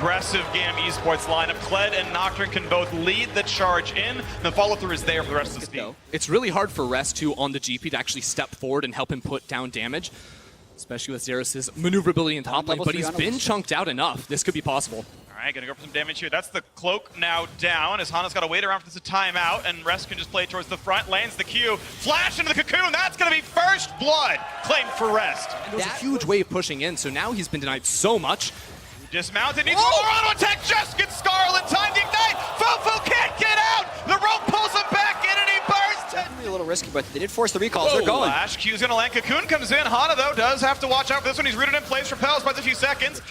aggressive GAM esports lineup. Kled and Nocturne can both lead the charge in. The follow-through is there for the rest of the team. It's really hard for Rest to, on the GP, to actually step forward and help him put down damage, especially with Xeros' maneuverability in top lane, but he's been chunked out enough. This could be possible. All right, gonna go for some damage here. That's the cloak now down, as Hana's gotta wait around for this timeout, and Rest can just play towards the front, lands the Q, flash into the cocoon, that's gonna be first blood claimed for Rest. And it was a huge wave pushing in, so now he's been denied so much. Dismounted, needs more auto attack, just gets Scarlet, time to ignite, Fofo can't get out, the rope pulls him back in and he bursts. A little risky, but they did force the recalls. They're going. Flash, Q's gonna land, Cocoon comes in, Hana though does have to watch out for this one, he's rooted in place, repels by a few seconds.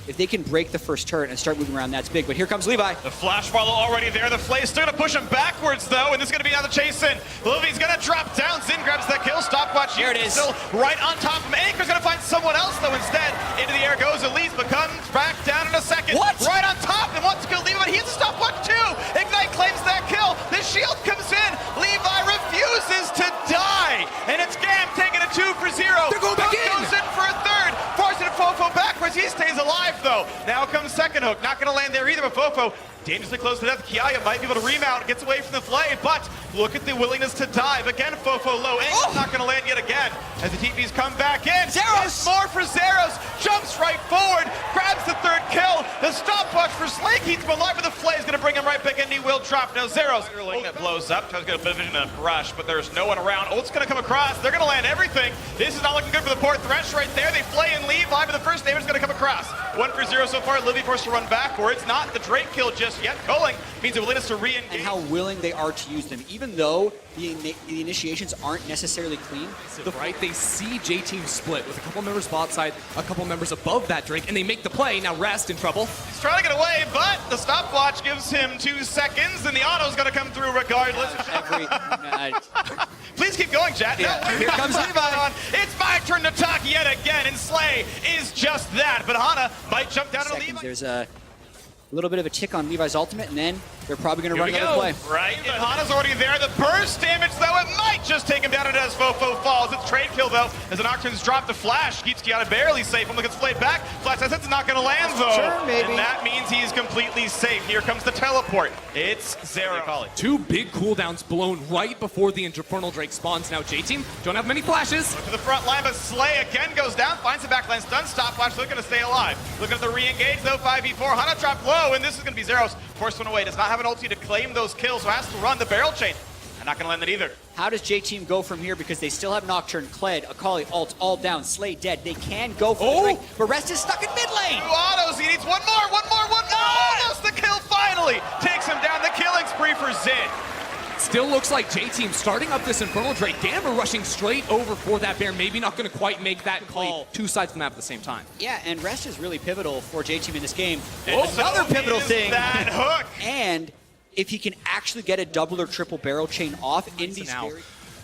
If they can break the first turret and start moving around, that's big, but here comes Levi. The flash follow already there, the Flay's still gonna push him backwards though, and this is gonna be now the chase in. Luvi's gonna drop down, Zin grabs that kill, stopwatch here. It is. Still right on top of him, Anchor's gonna find someone else though instead. Into the air goes Elise, but comes back down in a second. What? Right on top, and wants to kill Levi, but he has a stopwatch too. Ignite claims that kill, the shield comes in, Levi refuses to die, and it's GAM taking a 2 for 0. They're going back in. Goes in for a third, forcing Fofo backwards, he stays alive though. Now comes second hook, not gonna land there either, but Fofo dangerously close to death. Kiaya might be able to remount, gets away from the flay, but look at the willingness to dive. Again, Fofo low, Angel's not gonna land yet again. As the TPs come back in, Xeros! More for Xeros, jumps right forward, grabs the third kill. The stopwatch for Slay keeps him alive, but the flay is gonna bring him right back in, he will drop. Now Xeros, that blows up, tries to get a bit of vision and a rush, but there's no one around. Ult's gonna come across, they're gonna land everything. This is not looking good for the Port Thresh right there. They flay and leave, live, but the first damage is gonna come across. 1 for 0 so far, Livy forced to run backwards. Not the Drake kill just yet. Culling means a willingness to re-engage. And how willing they are to use them, even though the initiations aren't necessarily clean. Right, they see J-Team split with a couple members bot side, a couple members above that Drake, and they make the play. Now Rest in trouble. He's trying to get away, but the stopwatch gives him 2 seconds, and the auto's gonna come through regardless. Please keep going, chat. Yeah. No, Here comes Levi. It's my turn to talk yet again, and Slay is just that. But Hana might jump down to Levi. There's a little bit of a tick on Levi's ultimate, and then they're probably going to run another play. Right, and Hana's already there. The burst damage, though, it might just take him down as Fofo falls. It's trade kill, though, as the Nocturne's dropped the flash. Keeps Kiana barely safe. When gets played back, Flash says it's not going to land, though. Sure, maybe. And that means he's completely safe. Here comes the teleport. It's Zero. 2 big cooldowns blown right before the Infernal Drake spawns. Now J-Team don't have many flashes. Look to the front line, but Slay again goes down, finds the backline stun, stopwatch, looking to stay alive. Looking at the re-engage, though, 5v4. Hana dropped low, and this is going to be Zeros. Forced one away, does not have an ulti to claim those kills, so has to run the barrel chain. And not going to land it either. How does J-Team go from here? Because they still have Nocturne, Kled, Akali, ult, all down, Slay dead. They can go for the Drake, but Rest is stuck in mid lane. 2 autos, he needs one more. Almost the kill finally. Takes him down, the killing spree for Zin. Still looks like J-Team starting up this Infernal Drake. GAM are rushing straight over for that bear. Maybe not going to quite make that call. 2 sides of the map at the same time. Yeah, and Rest is really pivotal for J-Team in this game. Another pivotal thing. That hook. And if he can actually get a double or triple barrel chain off in these now, very...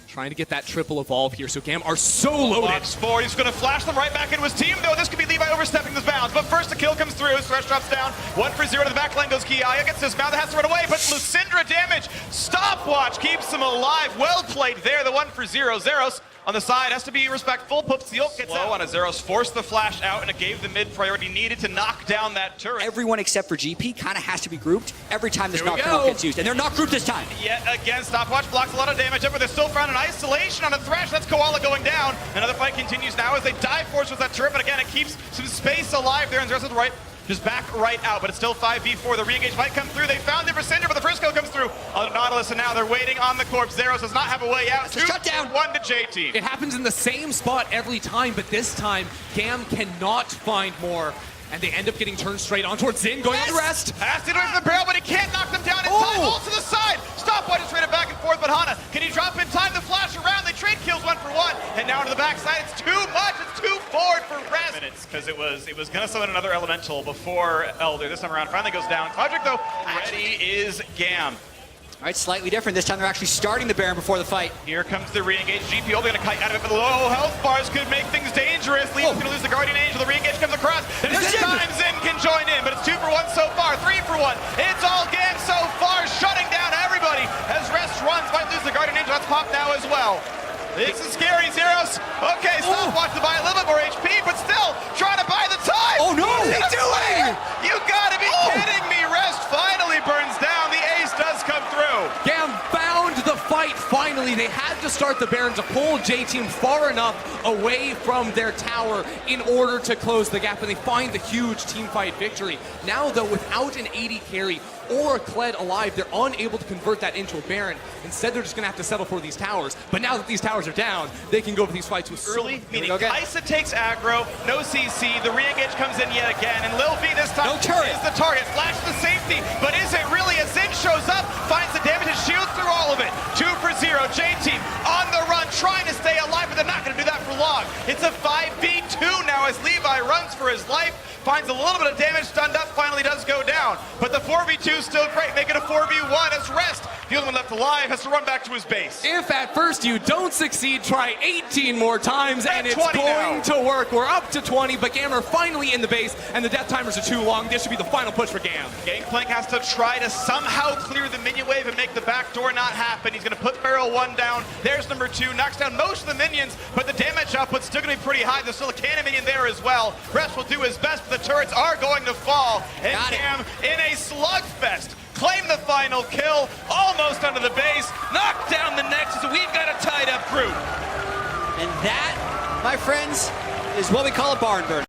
trying to get that triple evolve here, so GAM are so loaded. Box forward, he's going to flash them right back into his team, though. This could be Levi overstepping his bounds, but first the kill comes through. His Thresh drops down. 1 for 0 to the back lane goes Kiaya, gets dismounted, has to run away, but Lucindra damage. Stopwatch keeps him alive. Well played there, the 1 for 0. Zeros on the side has to be respectful. Puts the ult, gets out on a Zeros, forced the flash out, and it gave the mid priority needed to knock down that turret. Everyone except for GP kind of has to be grouped every time this Nocturne gets used, and they're not grouped this time. Yet again, Stopwatch blocks a lot of damage up, but they're still found in isolation on a Thresh. That's Koala going down. Another fight continues now as they dive force with that turret, but again, it keeps some space alive there, and Zeros to the right. Just back right out, but it's still 5v4. The re-engage might come through. They found it for Cinder, but the first kill comes through on Nautilus, and now they're waiting on the corpse. Zeros does not have a way out. 2-1 to J-Team. It happens in the same spot every time, but this time, GAM cannot find more. And they end up getting turned straight on towards Zin, going on the Rest. Has to get away from the barrel, but he can't knock them down in time. All to the side. Stopwatch is traded back and forth, but Hana, can he drop in time to flash around? They trade kills 1 for 1, and now to the backside. It's too much. It's too forward for Rest. Minutes, because it was going to summon another elemental before Elder. This time around, finally goes down. Cloudrick, though, ready is GAM. All right, slightly different. This time they're actually starting the Baron before the fight. Here comes the re-engage. GP only going to kite out of it, but the low health bars could make things dangerous. Leon's going to lose the Guardian Angel. The re-engage comes across. And this time Zin can join in, but it's 2 for 1 so far, 3 for 1. It's all GAM so far, shutting down everybody as Rest runs. Might lose the Guardian Angel. That's popped now as well. This is scary, Zeros. Okay, Stopwatch to buy a little bit more HP, but still trying to buy the time. Oh no! What are you doing? You got to start the Baron to pull J-Team far enough away from their tower in order to close the gap, and they find the huge teamfight victory. Now, though, without an AD carry or a Kled alive, they're unable to convert that into a Baron. Instead, they're just going to have to settle for these towers. But now that these towers are down, they can go for these fights with early, meaning Kaisa takes aggro, no CC, the re-engage comes in yet again, and Lil V this time is the target. Flash the safety, but is it really? As Zin shows up, finds the damage, and shields through all of it. 2 for 0, J-Team on the run, trying to stay alive, but they're not going to do that for long. It's a 5v2 now as Levi runs for his life, finds a little bit of damage, stunned up, finally does go down. But the 4v2 is still great, make it a 4v1 as Rest, the only one left alive, has to run back to his base. If at first you don't succeed, try 18 more times, and it's going to work. We're up to 20, but GAM are finally in the base, and the death timers are too long. This should be the final push for GAM. Gangplank has to try to somehow clear the minion wave and make the back door not happen. He's going to put Barrel 1 down. There's number 2, knocks down most of the minions, but the damage output's still going to be pretty high. There's still a cannon minion there as well. Rest will do his best, but the turrets are going to fall, and GAM in a slugfest. Claim the final kill, almost under the base, knock down the Nexus, we've got a tied up group. And that, my friends, is what we call a barn burner.